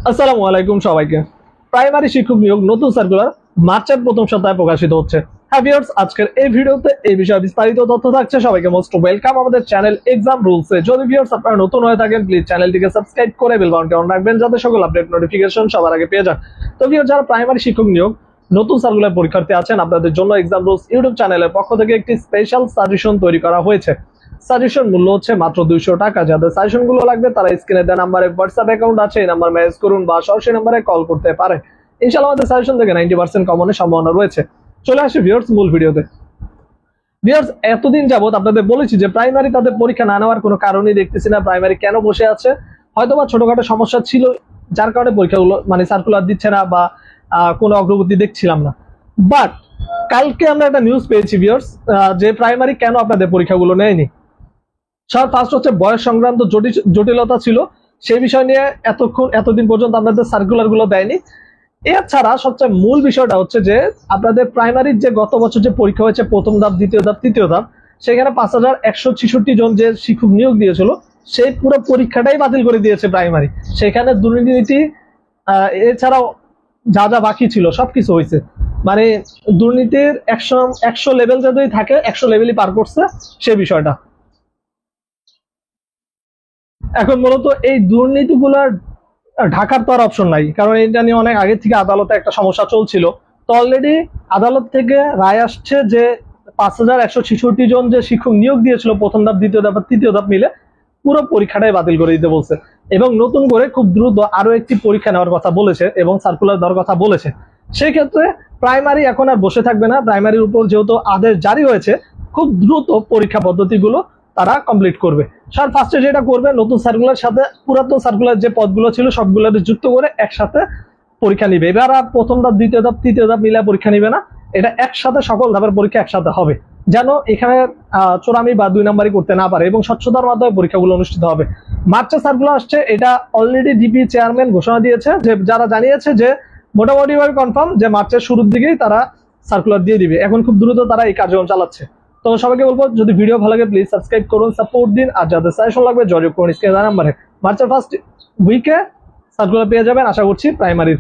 আসসালামু আলাইকুম সবাইকে। প্রাইমারি শিক্ষক নিয়োগ নতুন সার্কুলার মার্চের প্রথম সপ্তাহে প্রকাশিত হচ্ছে। হ্যাঁ ভিউয়ার্স, আজকের এই ভিডিওতে এই বিষয়ে বিস্তারিত তথ্য থাকছে। সবাইকে মোস্ট ওয়েলকাম আমাদের চ্যানেল এক্সাম রুলসে। যদি ভিউয়ার্স আপনারা নতুন হয়ে থাকেন, প্লিজ চ্যানেলটিকে সাবস্ক্রাইব করে বেল বাটনটি অন রাখবেন যাতে সকল আপডেট নোটিফিকেশন সবার আগে পেয়ে যান। তো ভিউয়ার্স, যারা প্রাইমারি শিক্ষক নিয়োগ নতুন সার্কুলার পরীক্ষার্থী আছেন, আপনাদের জন্য এক্সাম রুলস ইউটিউব চ্যানেলের পক্ষ থেকে একটি স্পেশাল সাজেশন তৈরি করা হয়েছে। সাজেশন মূল্য হচ্ছে মাত্র 200 টাকা। যাদের সাজেশন গুলো লাগবে তারা স্ক্রিনে দেওয়া নাম্বারে হোয়াটসঅ্যাপ অ্যাকাউন্ট আছে, এই নাম্বার মেসেজ করুন বা সরাসরি নাম্বারে কল করতে পারে। ইনশাআল্লাহ আমাদের সাজেশন থেকে 90% কমনের সম্ভাবনা রয়েছে। চলে আসি ভিউয়ার্স মূল ভিডিওতে। ভিউয়ার্স, এতদিন যাবত আপনাদের বলেছি যে প্রাইমারি তাদের পরীক্ষা না নেওয়ার কোনো কারণই দেখতেছি না। প্রাইমারি কেন বসে আছে? হয়তোবা ছোটখাটো সমস্যা ছিল যার কারণে পরীক্ষাগুলো সার্কুলার দিচ্ছে না বা কোনো অগ্রগতি দেখছিলাম না। বাট কালকে আমরা একটা নিউজ পেয়েছি ভিউয়ার্স, যে প্রাইমারি কেন আপনাদের পরীক্ষাগুলো নেয়নি। ফার্স্ট হচ্ছে বয়স সংক্রান্ত জটিলতা ছিল, সেই বিষয় নিয়ে এতদিন পর্যন্ত আপনাদের সার্কুলার গুলো দেয়নি। এছাড়া সবচেয়ে মূল বিষয়টা হচ্ছে যে আপনাদের প্রাইমারির যে গত বছর যে পরীক্ষা হয়েছে প্রথম ধাপ, দ্বিতীয় ধাপ, তৃতীয় ধাপ, সেখানে 5166 জন যে শিক্ষক নিয়োগ দিয়েছিল সেই পুরো পরীক্ষাটাই বাতিল করে দিয়েছে প্রাইমারি। সেখানে দুর্নীতি এছাড়াও যা যা বাকি ছিল সবকিছু হয়েছে। মানে দুর্নীতির 100 লেভেল যদি থাকে 100 লেভেলই পার করছে সে বিষয়টা। এখন মূলত এই দুর্নীতিগুলোর ঢাকার তো আর অপশন নাই, কারণ এটা নিয়ে অনেক আগে থেকে আদালতে একটা সমস্যা চলছিল। তো অলরেডি আদালত থেকে রায় আসছে যে 5166 জন যে শিক্ষক নিয়োগ দিয়েছিল প্রথম ধাপ, দ্বিতীয় ধাপ, তৃতীয় ধাপ মিলে পুরো পরীক্ষাটাই বাতিল করে দিতে বলছে এবং নতুন করে খুব দ্রুত আরো একটি পরীক্ষা নেওয়ার কথা বলেছে এবং সার্কুলার দেওয়ার কথা বলেছে। সেক্ষেত্রে প্রাইমারি এখন আর বসে থাকবে না। প্রাইমারির উপর যেহেতু আদেশ জারি হয়েছে, খুব দ্রুত পরীক্ষা পদ্ধতিগুলো তারা কমপ্লিট করবে। স্যার ফার্স্টে যেটা করবে, নতুন সার্কুলার সাথে পুরাতন সার্কুলার যে পদগুলো ছিল সবগুলো যুক্ত করে একসাথে পরীক্ষা নিবে। এবার আর প্রথম ধাপ, দ্বিতীয় ধাপ, তৃতীয় ধাপ মিলে পরীক্ষা নিবে না, এটা একসাথে সকল ধাপের পরীক্ষা একসাথে হবে, যেন এখানে চোরামি বা 2 নাম্বারই করতে না পারে এবং স্বচ্ছতার মাধ্যমে পরীক্ষাগুলো অনুষ্ঠিত হবে। মার্চে সার্কুলার আসছে, এটা অলরেডি ডিপি চেয়ারম্যান ঘোষণা দিয়েছে, যে যারা জানিয়েছে যে মোটামুটি ভাবে কনফার্ম যে মার্চের শুরুর দিকেই তারা সার্কুলার দিয়ে দিবে। এখন খুব দ্রুত তারা এই কার্যক্রম চালাচ্ছে। তো সবাইকে বলবো, যদি ভিডিও ভালো লাগে প্লিজ সাবস্ক্রাইব করুন, সাপোর্ট দিন, আর যাদের সাজেশন লাগবে যোগাযোগ করুন স্ক্রিনে দেওয়া নাম্বারে। মার্চের ফার্স্ট উইকে সার্কুলার পেয়ে যাবেন আশা করছি প্রাইমারির।